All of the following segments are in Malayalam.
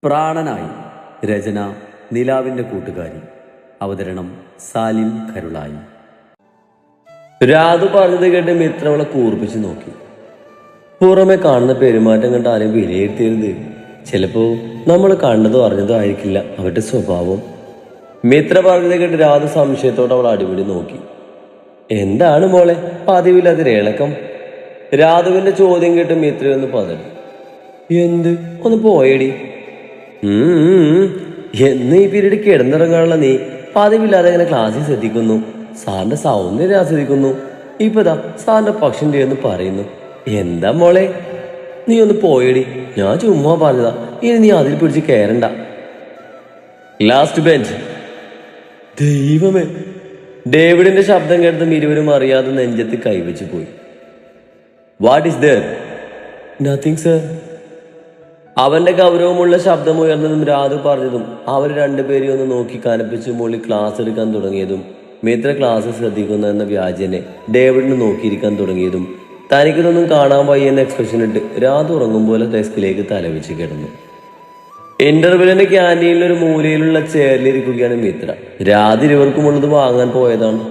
പ്രാണനായി. രചന നിലാവിൻ്റെ കൂട്ടുകാരി. അവതരണം സാലിം കരുളായി. രാധു പറഞ്ഞത് കേട്ട് മിത്ര അവളെ കൂർപ്പിച്ച് നോക്കി. പുറമെ കാണുന്ന പെരുമാറ്റം കണ്ട് ആരും വിലയിരുത്തരുത്. ചിലപ്പോ നമ്മൾ കണ്ടതോ അറിഞ്ഞതോ ആയിരിക്കില്ല അവരുടെ സ്വഭാവം. മിത്ര പറഞ്ഞത് കേട്ട് രാധു സംശയത്തോടെ അവൾ അടിപിടി നോക്കി. എന്താണ് മോളെ പതിവില്ലാതെ ഇളക്കം? രാധുവിന്റെ ചോദ്യം കേട്ട് മിത്രയൊന്ന് പതറി. എന്ത്? ഒന്ന് പോയടി. എന്ന് ഈ പീരീഡ് കിടന്നിറങ്ങാനുള്ള നീ പതിവില്ലാതെ ഇങ്ങനെ ക്ലാസ്സിൽ ശ്രദ്ധിക്കുന്നു, സാറിന്റെ സൗന്ദര്യം ആസ്വദിക്കുന്നു. ഇപ്പതാ സാറിന്റെ പക്ഷിന്റെ എന്ന് പറയുന്നു. എന്താ മോളെ? നീ ഒന്ന് പോയടി, ഞാൻ ചുമ്മാ പറഞ്ഞതാ, ഇനി നീ അതിൽ പിടിച്ച് കയറണ്ട. Last bench. ദൈവമേ! ഡേവിഡിന്റെ ശബ്ദം കേട്ടതും ഇരുവരും അറിയാതെ നെഞ്ചത്ത് കൈവച്ച് പോയി. What is there? Nothing sir. അവന്റെ ഗൗരവമുള്ള ശബ്ദം ഉയർന്നതും രാധു പറഞ്ഞതും അവർ രണ്ടുപേരെയും ഒന്ന് നോക്കി കനപ്പിച്ച് മുകളിൽ ക്ലാസ് എടുക്കാൻ തുടങ്ങിയതും മിത്ര ക്ലാസ് ശ്രദ്ധിക്കുന്ന എന്ന വ്യാജനെ ഡേവിഡിന് നോക്കിയിരിക്കാൻ തുടങ്ങിയതും തനിക്കിതൊന്നും കാണാൻ വയ്യെന്ന എക്സ്പ്രഷൻ ഇട്ട് രാധു ഉറങ്ങും പോലെ ഡെസ്കിലേക്ക് തലവെച്ച് കിടന്നു. ഇന്റർവെല്ലിന്റെ ക്യാൻറ്റീനിൽ ഒരു മൂലയിലുള്ള ചെയറിലിരിക്കുകയാണ് മിത്ര. രാധു ഇരുവർക്കുമുള്ളത് വാങ്ങാൻ പോയതാണ്.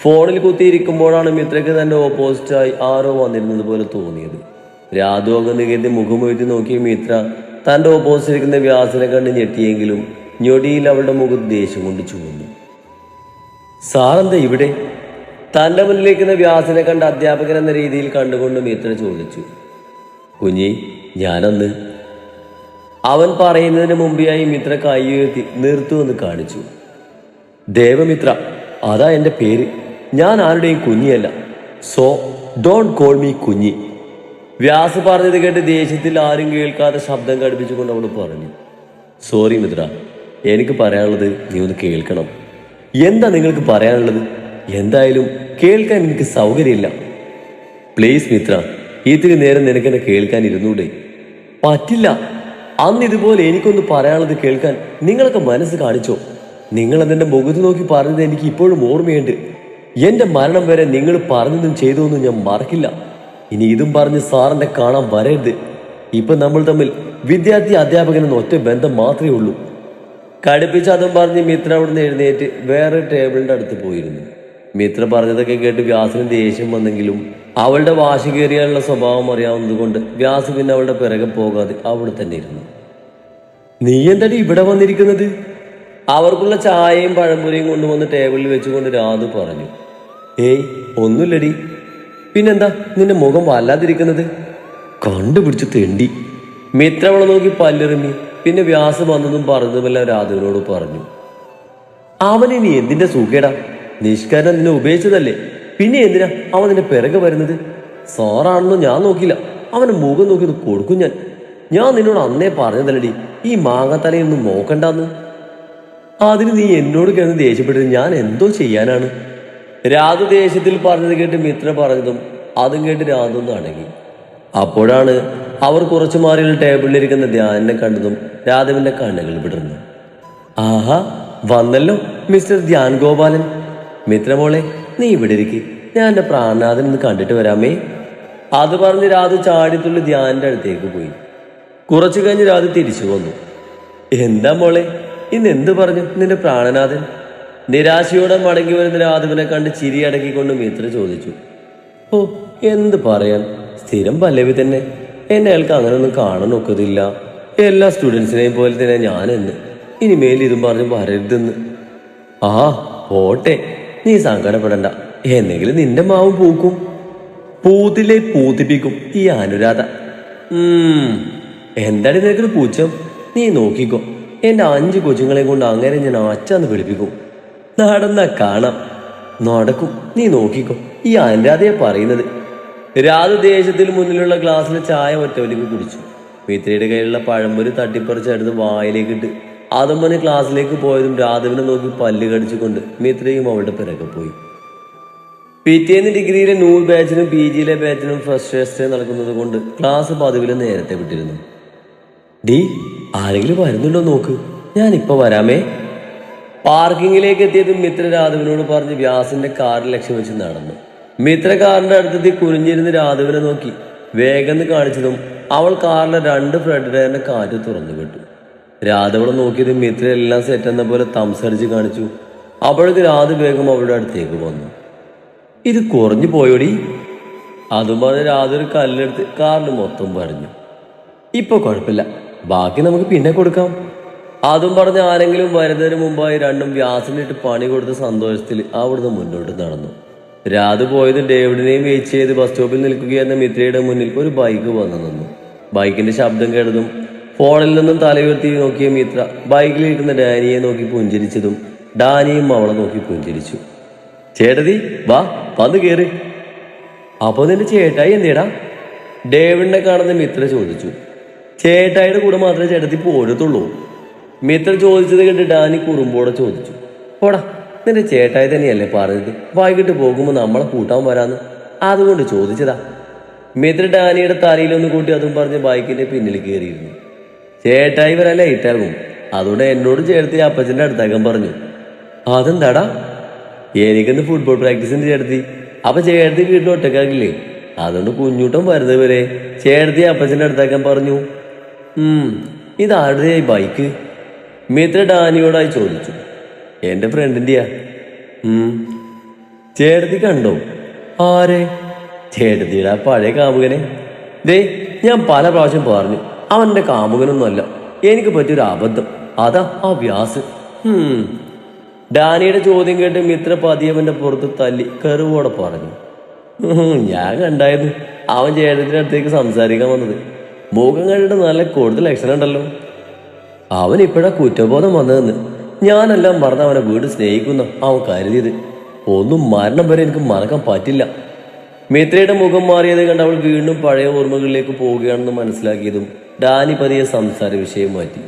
ഫോണിൽ കുത്തിയിരിക്കുമ്പോഴാണ് മിത്രയ്ക്ക് തന്റെ ഓപ്പോസിറ്റായി ആരോ വന്നിരുന്നത് പോലെ തോന്നിയത്. രാധു അകന്ന് കരുതി മുഖമുയർത്തി നോക്കിയ മിത്ര തന്റെ ഓപ്പോസിറ്റ് ഇരിക്കുന്ന വ്യാസനെ കണ്ട് ഞെട്ടിയെങ്കിലും ഞൊടിയിൽ അവളുടെ മുഖത്ത് ദേഷ്യം കൊണ്ട് ചുവന്നു. സാറെന്താ ഇവിടെ? തന്റെ മുന്നിലിരിക്കുന്ന വ്യാസനെ കണ്ട് അധ്യാപകൻ എന്ന രീതിയിൽ കണ്ടുകൊണ്ട് മിത്ര ചോദിച്ചു. കുഞ്ഞി, ഞാനന്ന്. അവൻ പറയുന്നതിന് മുമ്പായി മിത്ര കൈ ഉയർത്തി നിർത്തുവെന്ന് കാണിച്ചു. ദേവമിത്ര, അതാ എന്റെ പേര്. ഞാൻ ആരുടെയും കുഞ്ഞിയല്ല. സോ ഡോണ്ട് കോൾ മീ കുഞ്ഞി. വ്യാസ് പറഞ്ഞത് കേട്ട് ദേഷ്യത്തിൽ ആരും കേൾക്കാതെ ശബ്ദം കടുപ്പിച്ചുകൊണ്ട് അവൾ പറഞ്ഞു. സോറി മിത്ര, എനിക്ക് പറയാനുള്ളത് നീ ഒന്ന് കേൾക്കണം. എന്താ നിങ്ങൾക്ക് പറയാനുള്ളത്? എന്തായാലും കേൾക്കാൻ എനിക്ക് സൗകര്യമില്ല. പ്ലീസ് മിത്ര, ഇത്തിരി നേരം നിനക്കെന്നെ കേൾക്കാൻ ഇരുന്നൂടെ? പറ്റില്ല. അന്ന് ഇതുപോലെ എനിക്കൊന്ന് പറയാനുള്ളത് കേൾക്കാൻ നിങ്ങളൊക്കെ മനസ്സ് കാണിച്ചോ? നിങ്ങൾ അതെന്റെ മുഖത്ത് നോക്കി പറഞ്ഞത് എനിക്ക് ഇപ്പോഴും ഓർമ്മയുണ്ട്. എന്റെ മരണം വരെ നിങ്ങൾ പറഞ്ഞതും ചെയ്തതൊന്നും ഞാൻ മറക്കില്ല. ഇനി ഇതും പറഞ്ഞ് സാറിനെ കാണാൻ വരരുത്. ഇപ്പൊ നമ്മൾ തമ്മിൽ വിദ്യാർത്ഥി അധ്യാപകൻ എന്ന ഒറ്റ ബന്ധം മാത്രമേ ഉള്ളൂ. കടുപ്പിച്ച് അതും പറഞ്ഞ് മിത്ര അവിടുന്ന് എഴുന്നേറ്റ് വേറെ ടേബിളിന്റെ അടുത്ത് പോയിരുന്നു. മിത്ര പറഞ്ഞതൊക്കെ കേട്ട് വ്യാസിന് ദേഷ്യം വന്നെങ്കിലും അവളുടെ വാശി കയറിയാലുള്ള സ്വഭാവം അറിയാവുന്നത് കൊണ്ട് വ്യാസ് പിന്നെ അവളുടെ പിറകെ പോകാതെ അവിടെ തന്നെ ഇരുന്നു. നീ എന്താടി ഇവിടെ വന്നിരിക്കുന്നത്? അവർക്കുള്ള ചായയും പഴംപൊരിയും കൊണ്ടുവന്ന് ടേബിളിൽ വെച്ചുകൊണ്ട് രാധു പറഞ്ഞു. ഏയ് ഒന്നുമില്ലടി. പിന്നെന്താ നിന്റെ മുഖം വല്ലാതിരിക്കുന്നത്? കണ്ടുപിടിച്ച് തെണ്ടി. മിത്ര അവളെ നോക്കി പല്ലെറിഞ്ഞു. പിന്നെ വ്യാസ് വന്നതും പറഞ്ഞതുമെല്ലാം രാധുവിനോട് പറഞ്ഞു. അവനെ നീ എന്തിന്റെ സുഖേടാ? നിഷ്കാരം നിന്നെ ഉപയോഗിച്ചതല്ലേ, പിന്നെ എന്തിനാ അവൻ നിന്റെ പിറകെ വരുന്നത്? സാറാണെന്നും ഞാൻ നോക്കില്ല, അവന്റെ മുഖം നോക്കി കൊടുക്കും ഞാൻ നിന്നോട് അന്നേ പറഞ്ഞതല്ലടി ഈ മാങ്ങാത്തലയൊന്നും നോക്കണ്ടെന്ന്. അതിന് നീ എന്നോട് കിടന്ന് ദേഷ്യപ്പെട്ടത് ഞാൻ എന്തോ ചെയ്യാനാണ്? രാധു ദേഷ്യത്തിൽ പറഞ്ഞത് കേട്ട് മിത്ര പറഞ്ഞതും അതും കേട്ട് രാധു ഒന്ന് അടങ്ങി. അപ്പോഴാണ് അവർ കുറച്ചു മാറിയുള്ള ടേബിളിലിരിക്കുന്ന ധ്യാനെ കണ്ടതും രാധുവിന്റെ കണ്ണുകൾ വിടർന്നു. ആഹാ, വന്നല്ലോ മിസ്റ്റർ ധ്യാൻ ഗോപാലൻ. മിത്രമോളെ, നീ ഇവിടെ ഇരിക്കും, ഞാൻ എന്റെ പ്രാണനാഥൻ ഒന്ന് കണ്ടിട്ട് വരാമേ. അത് പറഞ്ഞ് രാധു ചാടിത്തുള്ളി ധ്യാനിന്റെ അടുത്തേക്ക് പോയി. കുറച്ചു കഴിഞ്ഞ് രാധു തിരിച്ചു വന്നു. എന്താ മോളെ, ഇന്ന് എന്ത് പറഞ്ഞു നിന്റെ പ്രാണനാഥൻ? നിരാശയോടെ മടങ്ങി വരുന്ന രാധുവിനെ കണ്ട് ചിരി അടക്കിക്കൊണ്ട് മിത്ര ചോദിച്ചു. ഓ, എന്ത് പറയാൻ, സ്ഥിരം പല്ലവി തന്നെ. എന്നെ അയാൾക്ക് അങ്ങനെയൊന്നും കാണാൻ ഒക്കതില്ല. എല്ലാ സ്റ്റുഡൻസിനെയും പോലെ തന്നെ ഞാനെന്ന്. ഇനിമേൽ ഇതും പറഞ്ഞ് വരരുതെന്ന്. ആ പോട്ടെ, നീ സങ്കടപ്പെടണ്ട. എന്നെങ്കിലും നിന്റെ മാവും പൂക്കും. പൂത്തില്ലേ പൂത്തിപ്പിക്കും ഈ അനുരാധ. എന്താടി നിനക്കൊരു പൂച്ചം? നീ നോക്കിക്കോ, എന്റെ 5 കൊച്ചുങ്ങളെ കൊണ്ട് അങ്ങനെ ഞാൻ അച്ചാന്ന് വിളിപ്പിക്കും. നടന്നാ കാണാം. നടക്കും, നീ നോക്കിക്കോ. ഈ അനുരാധയെ പറയുന്നത്. രാധു ദേശത്തിൽ മുന്നിലുള്ള ഗ്ലാസ്സിലെ ചായ ഒറ്റവലിക്ക് കുടിച്ചു. മിത്രയുടെ കയ്യിലുള്ള പഴംപൊരി തട്ടിപ്പറിച്ചെടുത്ത് വായിലേക്കിട്ട് അതും പറഞ്ഞ് ക്ലാസ്സിലേക്ക് പോയതും രാധുവിനെ നോക്കി പല്ല് കടിച്ചുകൊണ്ട് മിത്രയും അവളുടെ പിറകെ പോയി. പിറ്റേന്ന് ഡിഗ്രിയിലെ നൂൽ ബാച്ചിനും PGയിലെ ബാച്ചിനും ഫസ്റ്റ് ടെസ്റ്റ് നടക്കുന്നത് കൊണ്ട് ക്ലാസ് പതിവില് നേരത്തെ വിട്ടിരുന്നു. ഡി, ആരെങ്കിലും വരുന്നുണ്ടോ നോക്ക്, ഞാനിപ്പോ വരാമേ. പാർക്കിങ്ങിലേക്ക് എത്തിയതും മിത്ര രാധുവിനോട് പറഞ്ഞ് വ്യാസിന്റെ കാറിൽ ലക്ഷ്യം വെച്ച് നടന്നു. മിത്ര കാറിന്റെ അടുത്തെത്തി കുനിഞ്ഞിരുന്ന് രാധുവിനെ നോക്കി വേഗം കാണിച്ചതും അവൾ കാറിലെ 2 ഫ്രണ്ട് ടയറിന്റെ കാറ്റ് തുറന്നു വിട്ടു. രാധവളെ നോക്കിയത് മിത്ര എല്ലാം സെറ്റ് എന്ന പോലെ തംസടിച്ച് കാണിച്ചു. അപ്പോഴേക്ക് രാധ വേഗം അവളുടെ അടുത്തേക്ക് വന്നു. ഇത് കുറഞ്ഞു പോയോടി. അതും പറഞ്ഞ് രാധ ഒരു കല്ലെടുത്ത് കാറിൽ മൊത്തം പറഞ്ഞു. ഇപ്പൊ കുഴപ്പമില്ല, ബാക്കി നമുക്ക് പിന്നെ കൊടുക്കാം. അതും പറഞ്ഞ് ആരെങ്കിലും വരുന്നതിന് മുമ്പായി രണ്ടും വ്യാസിനിട്ട് പണി കൊടുത്ത സന്തോഷത്തിൽ അവിടുന്ന് മുന്നോട്ട് നടന്നു. രാധ പോയത് ഡേവിഡിനെയും വെയിറ്റ് ചെയ്ത് ബസ് സ്റ്റോപ്പിൽ നിൽക്കുകയെന്ന മിത്രയുടെ മുന്നിൽ ഒരു ബൈക്ക് വന്നു നിന്നു. ബൈക്കിന്റെ ശബ്ദം കേട്ടതും ഫോണിൽ നിന്നും തലയുയർത്തി നോക്കിയ മിത്ര ബൈക്കിലിരിക്കുന്ന ഡാനിയെ നോക്കി പുഞ്ചിരിച്ചതും ഡാനിയും അവളെ നോക്കി പുഞ്ചിരിച്ചു. ചേട്ടതി വാ, വന്ന് കയറി. അപ്പൊ നിന്റെ ചേട്ടായി എന്തേടാ? ഡേവിഡിനെ കാണുന്ന മിത്ര ചോദിച്ചു. ചേട്ടായിയുടെ കൂടെ മാത്രമേ ചേട്ടത്തി പോരത്തുള്ളൂ. മിത്ര ചോദിച്ചത് കേട്ട് ഡാനി കുറുമ്പോടെ ചോദിച്ചു. പോടാ, നിന്റെ ചേട്ടായി തന്നെയല്ലേ പറഞ്ഞത് വൈകിട്ട് പോകുമ്പോൾ നമ്മളെ കൂട്ടാൻ വരാന്ന്, അതുകൊണ്ട് ചോദിച്ചതാ. മിത്ര ഡാനിയുടെ തലയിലൊന്ന് കൂട്ടി അതും പറഞ്ഞ് ബൈക്കിന്റെ പിന്നിൽ കയറിയിരുന്നു. ചേട്ടായി വരാൻ ലേറ്റാകും, അതുകൊണ്ട് എന്നോട് ചേർത്തി അപ്പച്ചന്റെ അടുത്താക്കാൻ പറഞ്ഞു. അതെന്താടാ? എനിക്കിന്ന് ഫുട്ബോൾ പ്രാക്ടീസിന് ചേർത്തി, അപ്പൊ ചേർത്തി വീട്ടിൽ ഒറ്റക്കാക്കില്ലേ, അതുകൊണ്ട് കുഞ്ഞൂട്ടം വരുന്നത് വരെ ചേർത്തി അപ്പച്ചന്റെ അടുത്താക്കാൻ പറഞ്ഞു. ഇതാരുടെ ബൈക്ക്? മിത്ര ഡാനിയോടായി ചോദിച്ചു. എന്റെ ഫ്രണ്ടിന്റെയാ. ചേട്ടത്തി കണ്ടോ? ആരെ? ചേട്ടത്തിയുടെ പഴയ കാമുകനെ. ദേ, ഞാൻ പല പ്രാവശ്യം പറഞ്ഞു അവന്റെ കാമുകനൊന്നുമല്ല, എനിക്ക് പറ്റിയൊരു അബദ്ധം, അതാ ആ വ്യാസ്. ഡാനിയുടെ ചോദ്യം കേട്ട് മിത്ര പതിയവന്റെ പുറത്ത് തല്ലി കറുവോടെ പറഞ്ഞു. ഞാൻ കണ്ടായിരുന്നു അവൻ ചേട്ടത്തിന്റെ അടുത്തേക്ക് സംസാരിക്കാൻ വന്നത്. മുഖം കണ്ടിട്ട് നല്ല കൂടുതൽ ലക്ഷണം ഉണ്ടല്ലോ. അവൻ ഇപ്പോഴാ കുറ്റബോധം വന്നതെന്ന്. ഞാനെല്ലാം മറന്ന് അവനെ വീട് സ്നേഹിക്കുന്ന അവൻ കരുതിയത്. ഒന്നും മരണം വരെ എനിക്ക് മറക്കാൻ പറ്റില്ല. മിത്രയുടെ മുഖം മാറിയത് കണ്ട് അവൾ വീണ്ടും പഴയ ഓർമ്മകളിലേക്ക് പോവുകയാണെന്ന് മനസ്സിലാക്കിയതും ഡാനി പതിയെ സംസാര വിഷയം മാറ്റി.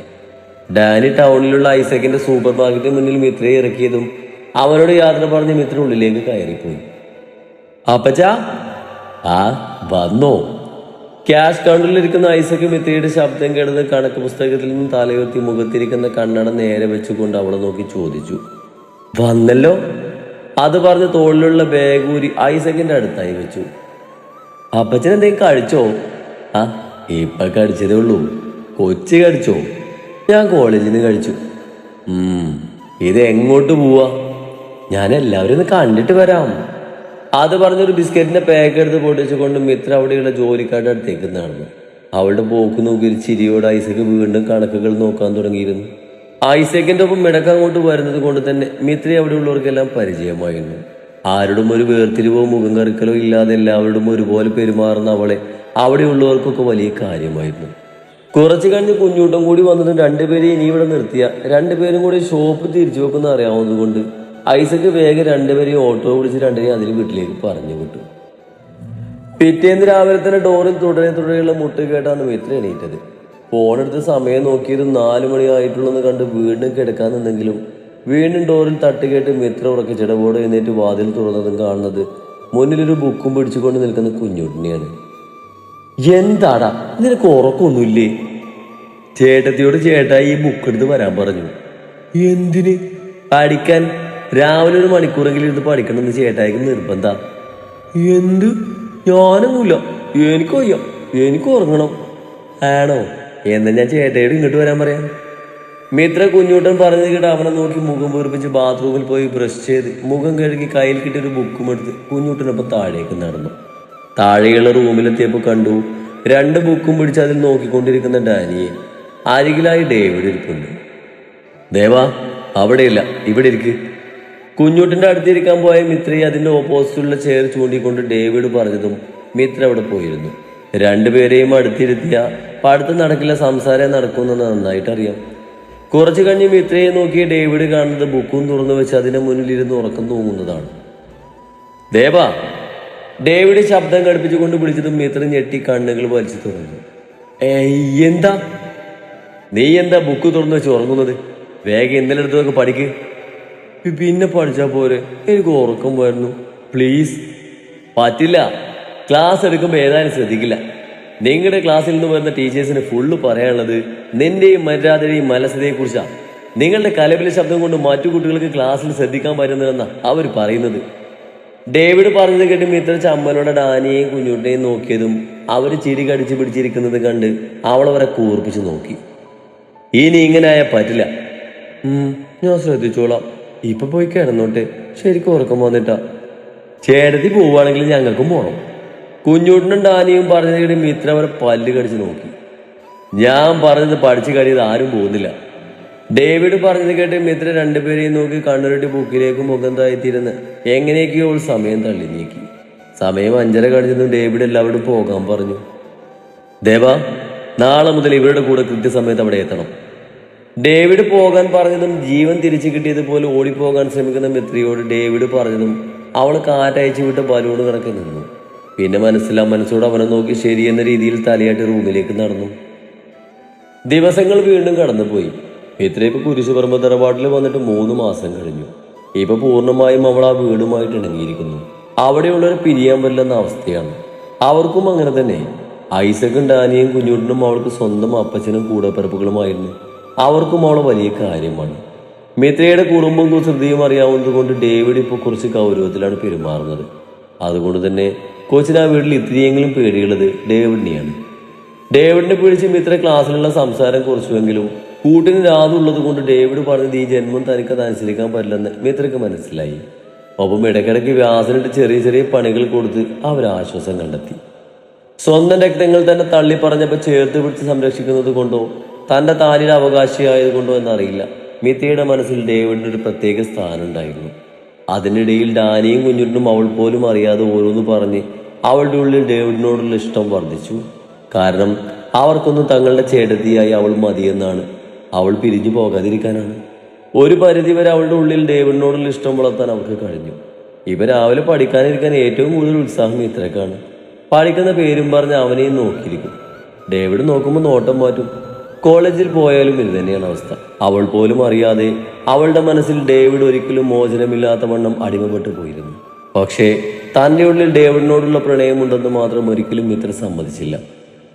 ഡാനി ടൗണിലുള്ള ഐസക്കിന്റെ സൂപ്പർ മാർക്കറ്റിന് മുന്നിൽ മിത്രയെ ഇറക്കിയതും അവനോട് യാത്ര പറഞ്ഞ് മിത്ര ഉള്ളിലേക്ക് കയറിപ്പോയി. അപ്പച്ചാ, ആ വന്നോ? ക്യാഷ് കൗണ്ടറിലിരിക്കുന്ന ഐസക്ക് മിത്രയുടെ ശബ്ദം കേട്ടത് കണക്ക് പുസ്തകത്തിൽ നിന്നും തലയുയർത്തി മുഖത്തിരിക്കുന്ന കണ്ണട നേരെ വെച്ചുകൊണ്ട് അവളെ നോക്കി ചോദിച്ചു. വന്നല്ലോ. അത് പറഞ്ഞ് തോളിലുള്ള ബാഗൂരി ഐസക്കിന്റെ അടുത്തായി വെച്ചു. അപ്പച്ചൻ എന്തെങ്കിലും കഴിച്ചോ? ആ, ഇപ്പൊ കഴിച്ചതേ ഉള്ളൂ. കൊച്ചി കഴിച്ചോ? ഞാൻ കോളേജിൽ നിന്ന് കഴിച്ചു. ഇത് എങ്ങോട്ട് പോവാ? ഞാൻ എല്ലാവരും ഒന്ന് കണ്ടിട്ട് വരാം. അത് പറഞ്ഞൊരു ബിസ്ക്കറ്റിന്റെ പാക്ക് എടുത്ത് പൊട്ടിച്ചുകൊണ്ട് മിത്ര അവിടെയുള്ള ജോലിക്കാരുടെ അടുത്തേക്ക് നടന്നു. അവളുടെ പോക്ക് നോക്കി ചിരിയോട് ഐസക്ക് വീണ്ടും കണക്കുകൾ നോക്കാൻ തുടങ്ങിയിരുന്നു. ഐസക്കിന്റെ ഒപ്പം മിടക്കങ്ങോട്ട് വരുന്നത് കൊണ്ട് തന്നെ മിത്രയെ അവിടെയുള്ളവർക്കെല്ലാം പരിചയമായിരുന്നു. ആരോടും ഒരു വേർതിരിവോ മുഖം കറുക്കലോ ഇല്ലാതെ എല്ലാവരോടും ഒരുപോലെ പെരുമാറുന്ന അവളെ അവിടെയുള്ളവർക്കൊക്കെ വലിയ കാര്യമായിരുന്നു. കുറച്ച് കഴിഞ്ഞ് കുഞ്ഞൂട്ടം കൂടി വന്നതും രണ്ടുപേരെ ഇനി ഇവിടെ നിർത്തിയ രണ്ടുപേരും കൂടി ഷോപ്പ് തിരിച്ചു വെക്കുന്ന അറിയാവുന്നത് കൊണ്ട് ഐസക്ക് വേഗം രണ്ടുപേരെയും ഓട്ടോ പിടിച്ച് രണ്ടിനെയും അതിന് വീട്ടിലേക്ക് പറഞ്ഞു വിട്ടു. പിറ്റേന്ന് രാവിലെ തന്നെ ഡോറിൽ തുടരെയുള്ള മുട്ട് കേട്ടാണ് മിത്ര എണീറ്റത്. ഫോണെടുത്ത് സമയം നോക്കിയത് 4 മണി ആയിട്ടുള്ളെന്ന് കണ്ട് വീണ്ടും കിടക്കാൻ നിന്നെങ്കിലും വീണ്ടും ഡോറിൽ തട്ടുകേട്ട് മിത്ര ഉറക്കിച്ചിടവോടെ എഴുന്നേറ്റ് വാതിൽ തുറന്നതും കാണുന്നത് മുന്നിലൊരു ബുക്കും പിടിച്ചുകൊണ്ട് നിൽക്കുന്ന കുഞ്ഞുട്ടിനെയാണ്. എന്താടാ, നിനക്ക് ഉറക്കൊന്നുമില്ലേ? ചേട്ടത്തിയോട് ചേട്ടായി ഈ ബുക്ക് എടുത്ത് വരാൻ പറഞ്ഞു. എന്തിന്? പഠിക്കാൻ. രാവിലെ 1 മണിക്കൂറെങ്കിലും ഇരുന്ന് പഠിക്കണമെന്ന് ചേട്ടായിക്ക് നിർബന്ധ. എന്ത്? ഞാനൊന്നുമില്ല, എനിക്ക് വയ്യ, എനിക്ക് ഉറങ്ങണം. ആണോ? എന്നാ ഞാൻ ചേട്ടായോട് ഇങ്ങോട്ട് വരാൻ പറയാം. മിത്ര കുഞ്ഞൂട്ടൻ പറഞ്ഞത് കേട്ട് അവനെ നോക്കി മുഖം വീർപ്പിച്ച് ബാത്റൂമിൽ പോയി ബ്രഷ് ചെയ്ത് മുഖം കഴുകി കയ്യിൽ കിട്ടിയൊരു ബുക്കും എടുത്ത് കുഞ്ഞൂട്ടനൊപ്പം താഴേക്ക് നടന്നു. താഴെയുള്ള റൂമിലെത്തിയപ്പോൾ കണ്ടു 2 ബുക്കും പിടിച്ച് അതിൽ നോക്കിക്കൊണ്ടിരിക്കുന്ന ഡാനിയെ. അരികിലായി ഡേവിഡ് ഇരിപ്പുണ്ട്. ദേവാ, അവിടെയില്ല, ഇവിടെ ഇരിക്ക്. കുഞ്ഞൂട്ടിന്റെ അടുത്തിരിക്കാൻ പോയ മിത്രയെ അതിന്റെ ഓപ്പോസിറ്റുള്ള ചെയർ ചൂണ്ടിക്കൊണ്ട് ഡേവിഡ് പറഞ്ഞതും മിത്ര അവിടെ പോയിരുന്നു. രണ്ടുപേരെയും അടുത്തിരുത്തിയ പഠിത്തം നടക്കില്ല, സംസാരം നടക്കുമെന്ന് നന്നായിട്ട് അറിയാം. കുറച്ചു കഴിഞ്ഞ് മിത്രയെ നോക്കിയ ഡേവിഡ് കാണുന്നത് ബുക്കും തുറന്നു വെച്ച് അതിന്റെ മുന്നിലിരുന്ന് ഉറക്കം തൂങ്ങുന്നതാണ്. ദേവാ, ഡേവിഡ് ശബ്ദം കടുപ്പിച്ചുകൊണ്ട് വിളിച്ചതും മിത്ര ഞെട്ടി കണ്ണുകൾ വലിച്ചു തുറന്നു. എന്താ നീ എന്താ ബുക്ക് തുറന്നു വെച്ച് ഉറങ്ങുന്നത്? വേഗം ഇന്നലെ എടുത്തതൊക്കെ പഠിക്ക്. പിന്നെ പഠിച്ചാ പോരെ, എനിക്ക് ഉറക്കം വരുന്നു. പ്ലീസ്. പറ്റില്ല, ക്ലാസ് എടുക്കുമ്പോൾ ഏതായാലും ശ്രദ്ധിക്കില്ല. നിങ്ങളുടെ ക്ലാസ്സിൽ നിന്ന് വരുന്ന ടീച്ചേഴ്സിന് ഫുള്ള് പറയാനുള്ളത് നിന്റെയും മര്യാദയുടെയും മനസ്സിനെയും കുറിച്ചാണ്. നിങ്ങളുടെ കലപില ശബ്ദം കൊണ്ട് മറ്റു കുട്ടികൾക്ക് ക്ലാസ്സിൽ ശ്രദ്ധിക്കാൻ പറ്റുന്നതെന്നാ അവർ പറയുന്നത്. ഡേവിഡ് പറഞ്ഞത് കേട്ട് മിത്ര ചമ്മലോടെ ഡാനിയെയും കുഞ്ഞുട്ടിനെയും നോക്കിയതും അവർ ചിരി കടിച്ചു പിടിച്ചിരിക്കുന്നത് കണ്ട് അവളവരെ കൂർപ്പിച്ച് നോക്കി. ഇനി ഇങ്ങനെ ആയാൽ പറ്റില്ല. ഞാൻ ശ്രദ്ധിച്ചോളാം. ഇപ്പൊ പോയി കിടന്നോട്ടെ, ശരിക്കും ഉറക്കം വന്നിട്ടാ. ചേട്ടത്തി പോവുകയാണെങ്കിൽ ഞങ്ങൾക്കും പോണം. കുഞ്ഞൂട്ടനും ഡാനിയും പറഞ്ഞത് കേട്ട് മിത്ര അവരെ പല്ല് കടിച്ച് നോക്കി. ഞാൻ പറഞ്ഞത് പഠിച്ചു കഴിയത് ആരും പോകുന്നില്ല. ഡേവിഡ് പറഞ്ഞത് കേട്ട് മിത്ര രണ്ടുപേരെയും നോക്കി കണ്ണുരുട്ടി ബുക്കിലേക്ക് മുഖം താഴ്ത്തിയിരുന്ന് എങ്ങനെയൊക്കെയോ സമയം തള്ളി നീക്കി. സമയം 5:30 കഴിഞ്ഞതും ഡേവിഡ് എല്ലാവരോടും പോകാൻ പറഞ്ഞു. ദേവ, നാളെ മുതൽ ഇവരുടെ കൂടെ കൃത്യസമയത്ത് അവിടെ എത്തണം. ഡേവിഡ് പോകാൻ പറഞ്ഞതും ജീവൻ തിരിച്ചു കിട്ടിയതുപോലെ ഓടിപ്പോകാൻ ശ്രമിക്കുന്ന മിത്രയോട് ഡേവിഡ് പറഞ്ഞതും അവൾ കാറ്റയച്ചു വിട്ട് ബലൂണ് കണക്കെ നിന്നു. പിന്നെ മനസ്സോട് അവനെ നോക്കി ശരിയെന്ന രീതിയിൽ തലയാട്ടി റൂമിലേക്ക് നടന്നു. ദിവസങ്ങൾ വീണ്ടും കടന്നുപോയി. മിത്ര ഇപ്പൊ കുരിശുപറമ്പ് തറവാട്ടിൽ വന്നിട്ട് 3 മാസം കഴിഞ്ഞു. ഇപ്പൊ പൂർണ്ണമായും അവൾ ആ വീടുമായിട്ട് ഇണങ്ങിയിരിക്കുന്നു. അവിടെയുള്ളവരെ പിരിയാൻ പറ്റില്ലെന്ന അവസ്ഥയാണ്. അവർക്കും അങ്ങനെ തന്നെ. ഐസക്കും ഡാനിയും കുഞ്ഞൂട്ടനും അവൾക്ക് സ്വന്തം അപ്പച്ചനും കൂടപ്പിറപ്പുകളുമായിരുന്നു. അവർക്കും അവളെ വലിയ കാര്യമാണ്. മിത്രയുടെ കുടുംബം കുസൃതിയും അറിയാവുന്നത് കൊണ്ട് ഡേവിഡ് ഇപ്പോൾ കുറച്ച് ഗൗരവത്തിലാണ് പെരുമാറുന്നത്. അതുകൊണ്ട് തന്നെ കൊച്ചിന് ആ വീട്ടിൽ ഇത്തിരിയെങ്കിലും പേടിയുള്ളത് ഡേവിഡിനെയാണ്. ഡേവിഡിനെ പിടിച്ച് മിത്ര ക്ലാസ്സിലുള്ള സംസാരം കുറച്ചുവെങ്കിലും കൂട്ടിന് രാതുള്ളത് കൊണ്ട് ഡേവിഡ് പറഞ്ഞത് ഈ ജന്മം തനിക്കത് അനുസരിക്കാൻ പറ്റില്ലെന്ന് മിത്രയ്ക്ക് മനസ്സിലായി. ഒപ്പം ഇടയ്ക്കിടയ്ക്ക് വ്യാസനിട്ട് ചെറിയ ചെറിയ പണികൾ കൊടുത്ത് അവരാശ്വാസം കണ്ടെത്തി. സ്വന്തം രക്തങ്ങൾ തന്നെ തള്ളി പറഞ്ഞപ്പോൾ ചേർത്ത് പിടിച്ച് സംരക്ഷിക്കുന്നത് കൊണ്ടോ തൻ്റെ താലിയുടെ അവകാശിയായത് കൊണ്ടോ എന്നറിയില്ല, മിത്രയുടെ മനസ്സിൽ ഡേവിഡിന് ഒരു പ്രത്യേക സ്ഥാനം ഉണ്ടായിരുന്നു. അതിനിടയിൽ ഡാനിയും കുഞ്ഞുട്ടിനും അവൾ പോലും അറിയാതെ ഓരോന്ന് പറഞ്ഞ് അവളുടെ ഉള്ളിൽ ഡേവിഡിനോടുള്ള ഇഷ്ടം വർദ്ധിച്ചു. കാരണം അവർക്കൊന്നും തങ്ങളുടെ ചേട്ടത്തിയായി അവൾ മതിയെന്നാണ്. അവൾ പിരിഞ്ഞു പോകാതിരിക്കാനാണ്. ഒരു പരിധിവരെ അവളുടെ ഉള്ളിൽ ഡേവിഡിനോടുള്ള ഇഷ്ടം വളർത്താൻ അവൾക്ക് കഴിഞ്ഞു. ഇവ രാവിലെ പഠിക്കാനിരിക്കാൻ ഏറ്റവും കൂടുതൽ ഉത്സാഹം ഇത്രക്കാണ്. പഠിക്കുന്ന പേരും പറഞ്ഞ് അവനെയും നോക്കിയിരിക്കും. ഡേവിഡ് നോക്കുമ്പോൾ നോട്ടം മാറ്റും. കോളേജിൽ പോയാലും ഇത് തന്നെയാണ് അവസ്ഥ. അവൾ പോലും അറിയാതെ അവളുടെ മനസ്സിൽ ഡേവിഡ് ഒരിക്കലും മോചനമില്ലാത്ത വണ്ണം അടിമപ്പെട്ടു പോയിരുന്നു. പക്ഷേ തൻ്റെ ഉള്ളിൽ ഡേവിഡിനോടുള്ള പ്രണയമുണ്ടെന്ന് മാത്രം ഒരിക്കലും മിത്ര സമ്മതിച്ചില്ല.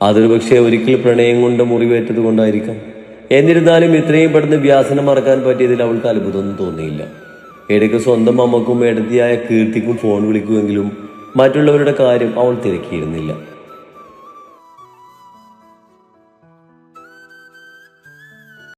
അതൊരു പക്ഷേ ഒരിക്കൽ പ്രണയം കൊണ്ട് മുറിവേറ്റത് കൊണ്ടായിരിക്കാം. എന്നിരുന്നാലും ഇത്രയും പെട്ടെന്ന് വ്യാസനം മറക്കാൻ പറ്റിയതിൽ അവൾക്ക് അത്ഭുതമൊന്നും തോന്നിയില്ല. ഇടയ്ക്ക് സ്വന്തം അമ്മക്കും എടത്തിയായ കീർത്തിക്കും ഫോൺ വിളിക്കുമെങ്കിലും മറ്റുള്ളവരുടെ കാര്യം അവൾ തിരക്കിയിരുന്നില്ല.